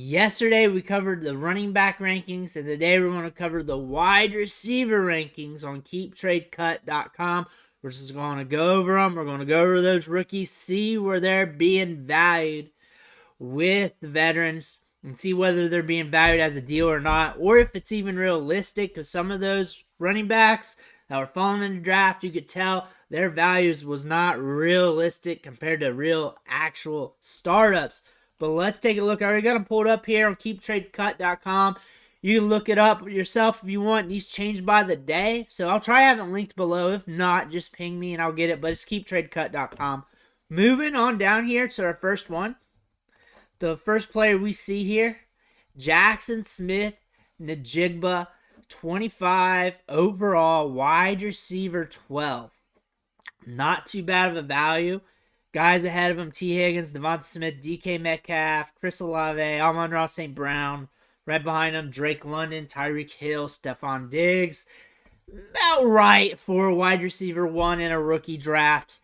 Yesterday we covered the running back rankings, and today we're going to cover the wide receiver rankings on KeepTradeCut.com. We're just going to go over them. We're going to go over those rookies, see where they're being valued with the veterans, and see whether they're being valued as a deal or not, or if it's even realistic, because some of those running backs that were falling in the draft, you could tell their values was not realistic compared to real actual startups. But let's take a look. I already got them pulled up here on KeepTradeCut.com. You can look it up yourself if you want. These change by the day, so I'll try having linked below. If not, just ping me and I'll get it, but it's KeepTradeCut.com. Moving on down here to our first one. The first player we see here, Jackson Smith Njigba, 25 overall, wide receiver 12. Not too bad of a value. Guys ahead of him, T. Higgins, Devonta Smith, DK Metcalf, Chris Olave, Amon-Ra St. Brown. Right behind him, Drake London, Tyreek Hill, Stephon Diggs. About right for a wide receiver one in a rookie draft.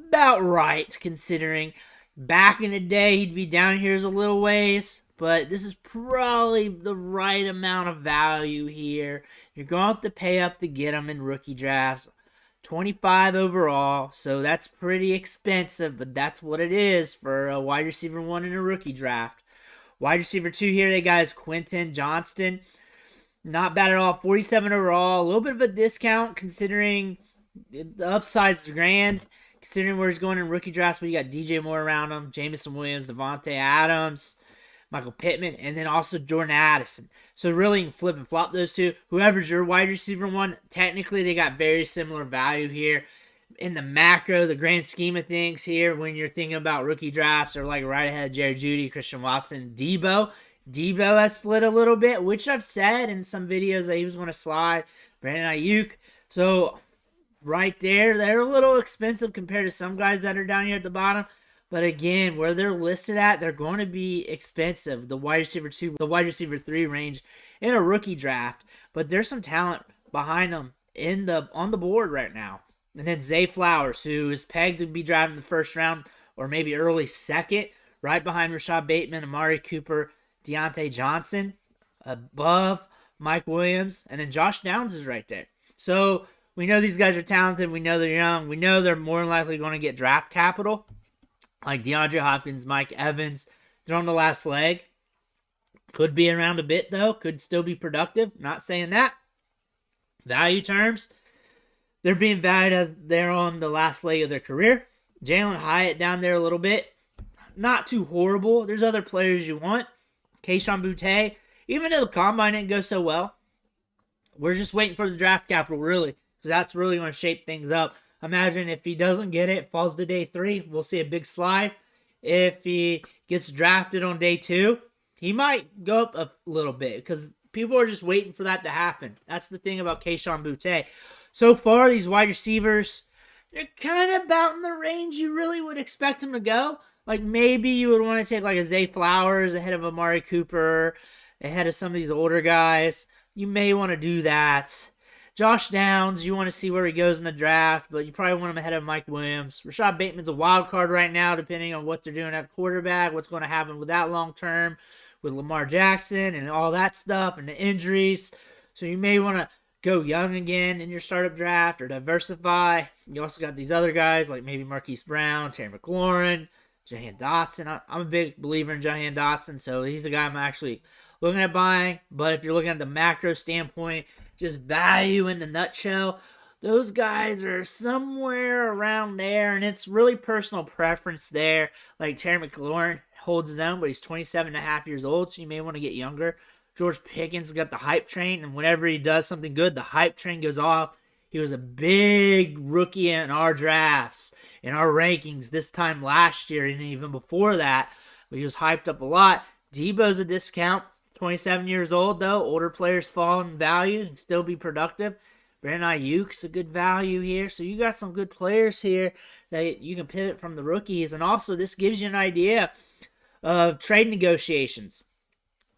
About right, considering back in the day, he'd be down here as a little ways, but this is probably the right amount of value here. You're going to have to pay up to get him in rookie drafts. 25 overall, so that's pretty expensive, but that's what it is for a wide receiver one in a rookie draft. Wide receiver two here, they got is Quentin Johnston. Not bad at all. 47 overall, a little bit of a discount considering the upside's grand. Considering where he's going in rookie drafts, but you got DJ Moore around him, Jameson Williams, Devontae Adams, Michael Pittman, and then also Jordan Addison. So really, you can flip and flop those two. Whoever's your wide receiver one, technically they got very similar value here. In the macro, the grand scheme of things here, when you're thinking about rookie drafts, are like right ahead of Jerry Jeudy, Christian Watson, Debo. Debo has slid a little bit, which I've said in some videos that he was going to slide. Brandon Ayuk. So right there, they're a little expensive compared to some guys that are down here at the bottom. But again, where they're listed at, they're going to be expensive. The wide receiver 2, the wide receiver 3 range in a rookie draft. But there's some talent behind them on the board right now. And then Zay Flowers, who is pegged to be drafted in the first round or maybe early second, right behind Rashad Bateman, Amari Cooper, Deontay Johnson, above Mike Williams, and then Josh Downs is right there. So we know these guys are talented. We know they're young. We know they're more than likely going to get draft capital, like DeAndre Hopkins, Mike Evans. They're on the last leg. Could be around a bit, though. Could still be productive. Not saying that. Value terms, they're being valued as they're on the last leg of their career. Jalen Hyatt down there a little bit. Not too horrible. There's other players you want. Kayshon Boutte, even though the combine didn't go so well, we're just waiting for the draft capital, really. So that's really going to shape things up. Imagine if he doesn't get it, falls to day 3, we'll see a big slide. If he gets drafted on day 2, he might go up a little bit because people are just waiting for that to happen. That's the thing about Kayshon Boutte. So far, these wide receivers, they're kind of about in the range you really would expect them to go. Like maybe you would want to take like a Zay Flowers ahead of Amari Cooper, ahead of some of these older guys. You may want to do that. Josh Downs, you want to see where he goes in the draft, but you probably want him ahead of Mike Williams. Rashad Bateman's a wild card right now, depending on what they're doing at quarterback, what's going to happen with that long term, with Lamar Jackson and all that stuff, and the injuries. So you may want to go young again in your startup draft or diversify. You also got these other guys like maybe Marquise Brown, Terry McLaurin, Jahan Dotson. I'm a big believer in Jahan Dotson, so he's a guy I'm actually looking at buying. But if you're looking at the macro standpoint, just value in the nutshell, those guys are somewhere around there, and it's really personal preference there. Like Terry McLaurin holds his own, but he's 27 and a half years old, so you may want to get younger. George Pickens got the hype train, and whenever he does something good, the hype train goes off. He was a big rookie in our drafts, in our rankings this time last year, and even before that. But he was hyped up a lot. Debo's a discount. 27 years old, though. Older players fall in value and still be productive. Brandon Ayuk's a good value here. So you got some good players here that you can pivot from the rookies. And also, this gives you an idea of trade negotiations.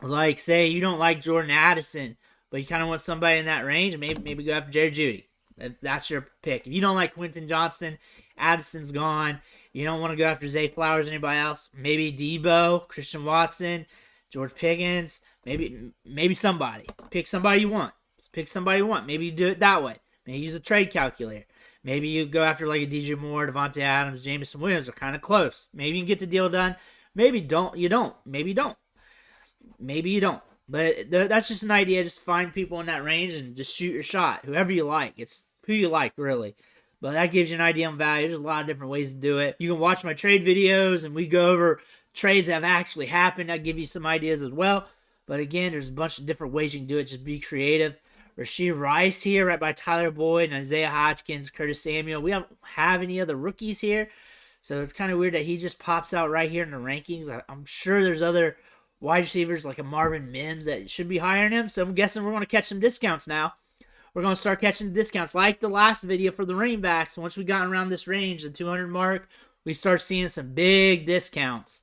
Like, say you don't like Jordan Addison, but you kind of want somebody in that range, maybe go after Jerry Jeudy. That's your pick. If you don't like Quentin Johnston, Addison's gone. You don't want to go after Zay Flowers or anybody else. Maybe Debo, Christian Watson, George Pickens, maybe somebody. Pick somebody you want. Just pick somebody you want. Maybe you do it that way. Maybe use a trade calculator. Maybe you go after like a DJ Moore, Devontae Adams, Jameson Williams are kind of close. Maybe you can get the deal done. Maybe don't. You don't. Maybe you don't. Maybe you don't. But that's just an idea. Just find people in that range and just shoot your shot. Whoever you like. It's who you like, really. But that gives you an idea on value. There's a lot of different ways to do it. You can watch my trade videos, and we go over trades that have actually happened. I give you some ideas as well. But again, there's a bunch of different ways you can do it. Just be creative. Rasheed Rice here, right by Tyler Boyd, and Isaiah Hodgkins, Curtis Samuel. We don't have any other rookies here. So it's kind of weird that he just pops out right here in the rankings. I'm sure there's other wide receivers like a Marvin Mims that should be higher than him. So I'm guessing we're going to catch some discounts now. We're going to start catching discounts like the last video for the running backs. Once we got around this range, the 200 mark, we start seeing some big discounts.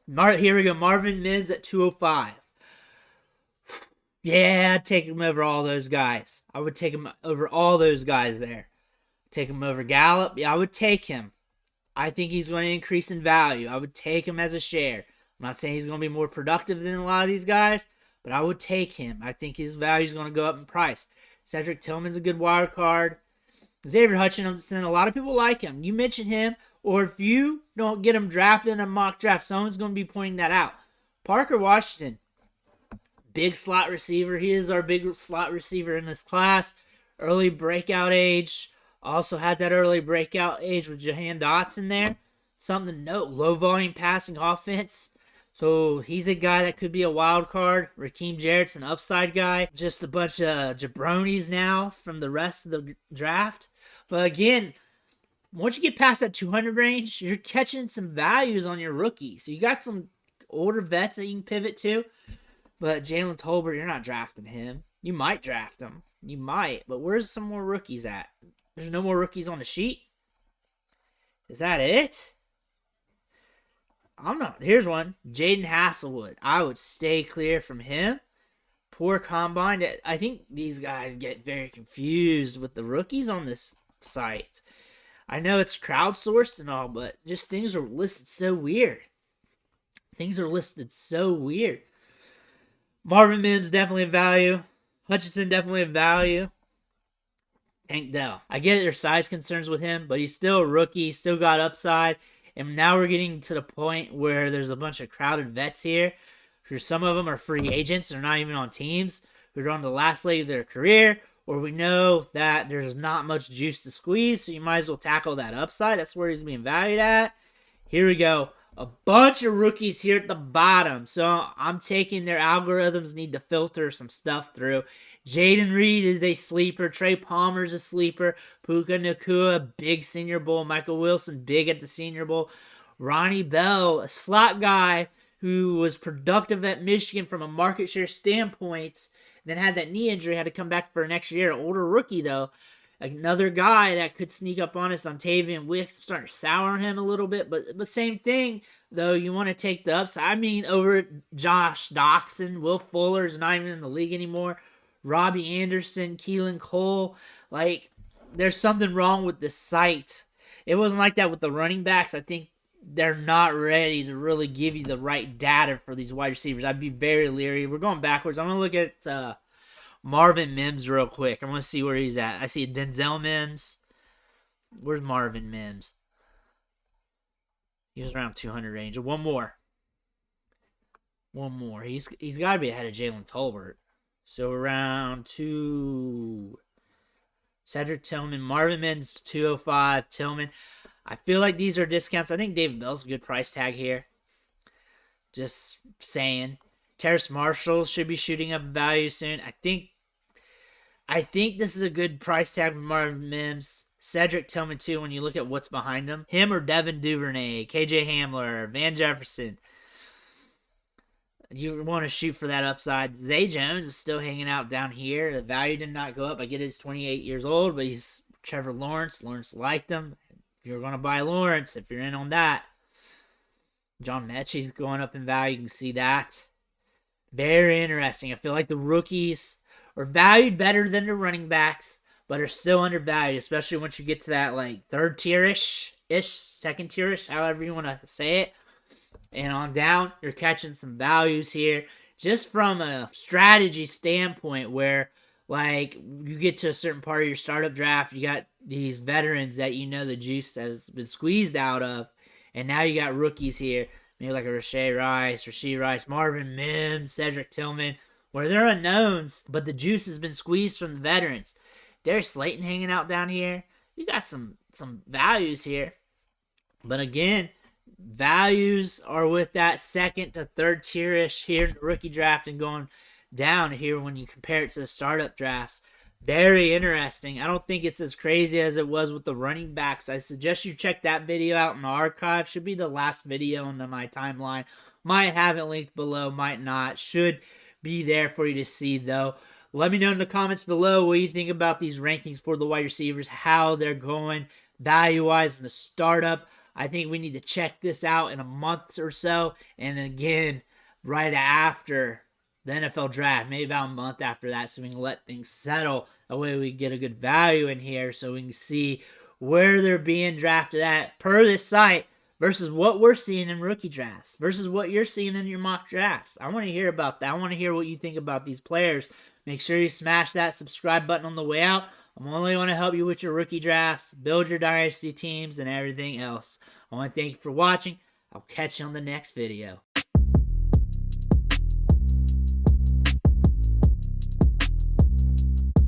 Here we go. Marvin Mims at 205. Yeah, I'd take him over all those guys. I would take him over all those guys there. Take him over Gallup. Yeah, I would take him. I think he's going to increase in value. I would take him as a share. I'm not saying he's going to be more productive than a lot of these guys, but I would take him. I think his value is going to go up in price. Cedric Tillman's a good wild card. Xavier Hutchinson, a lot of people like him. You mention him, or if you don't get him drafted in a mock draft, someone's going to be pointing that out. Parker Washington, big slot receiver. He is our big slot receiver in this class. Early breakout age. Also had that early breakout age with Jahan Dotson there. Something to note, low volume passing offense. So he's a guy that could be a wild card. Raheem Jarrett's an upside guy. Just a bunch of jabronis now from the rest of the draft. But again, once you get past that 200 range, you're catching some values on your rookies. So you got some older vets that you can pivot to. But Jalen Tolbert, you're not drafting him. You might draft him. You might. But where's some more rookies at? There's no more rookies on the sheet? Is that it? I'm not. Here's one. Jaden Hasselwood. I would stay clear from him. Poor combine. I think these guys get very confused with the rookies on this site. I know it's crowdsourced and all, but just things are listed so weird. Things are listed so weird. Marvin Mims definitely a value. Hutchinson definitely a value. Tank Dell. I get there's size concerns with him, but he's still a rookie. He's still got upside. And now we're getting to the point where there's a bunch of crowded vets here. Some of them are free agents. They're not even on teams. Who are on the last leg of their career. Or we know that there's not much juice to squeeze, so you might as well tackle that upside. That's where he's being valued at. Here we go. A bunch of rookies here at the bottom. So I'm taking their algorithms need to filter some stuff through. Jaden Reed is a sleeper. Trey Palmer's a sleeper. Puka Nacua, big Senior Bowl. Michael Wilson, big at the Senior Bowl. Ronnie Bell, a slot guy who was productive at Michigan from a market share standpoint, then had that knee injury, had to come back for an extra year. An older rookie, though. Another guy that could sneak up on us, Dontavian Wicks. I'm starting to sour on him a little bit, but same thing, though. You want to take the upside. I mean, over Josh Doxson, Will Fuller's not even in the league anymore. Robbie Anderson, Keelan Cole. Like, there's something wrong with the site. It wasn't like that with the running backs. I think they're not ready to really give you the right data for these wide receivers. I'd be very leery. We're going backwards. I'm going to look at Marvin Mims real quick. I want to see where he's at. I see Denzel Mims. Where's Marvin Mims? He was around 200 range. One more. He's got to be ahead of Jalen Tolbert. So around 2. Cedric Tillman. Marvin Mims, 205. Tillman. I feel like these are discounts. I think David Bell's a good price tag here. Just saying. Terrace Marshall should be shooting up value soon. I think this is a good price tag for Marvin Mims. Cedric Tillman, too, when you look at what's behind him. Him or Devin Duvernay, KJ Hamler, Van Jefferson. You want to shoot for that upside. Zay Jones is still hanging out down here. The value did not go up. I get he's 28 years old, but he's Trevor Lawrence. Lawrence liked him. If you're going to buy Lawrence, if you're in on that. John Mechie's going up in value. You can see that. Very interesting. I feel like the rookies are valued better than the running backs, but are still undervalued, especially once you get to that like third tier-ish, second tier-ish, however you want to say it. and on down, you're catching some values here just from a strategy standpoint where, like, you get to a certain part of your startup draft, you got these veterans that you know the juice has been squeezed out of, and now you got rookies here, maybe like a Rasheed Rice, Marvin Mims, Cedric Tillman, where they're unknowns, but the juice has been squeezed from the veterans. Darius Slayton hanging out down here. You got some values here. But again, values are with that second to third tier-ish here in the rookie draft and going down here when you compare it to the startup drafts. Very interesting. I don't think it's as crazy as it was with the running backs. I suggest you check that video out in the archive. Should be the last video on my timeline. Might have it linked below, might not. Should be there for you to see, though. Let me know in the comments below what you think about these rankings for the wide receivers, how they're going value-wise in the startup. I think we need to check this out in a month or so. And again, right after the NFL draft, maybe about a month after that, so we can let things settle. That way we get a good value in here so we can see where they're being drafted at per this site versus what we're seeing in rookie drafts versus what you're seeing in your mock drafts. I want to hear about that. I want to hear what you think about these players. Make sure you smash that subscribe button on the way out. I'm only going to help you with your rookie drafts, build your dynasty teams, and everything else. I want to thank you for watching. I'll catch you on the next video.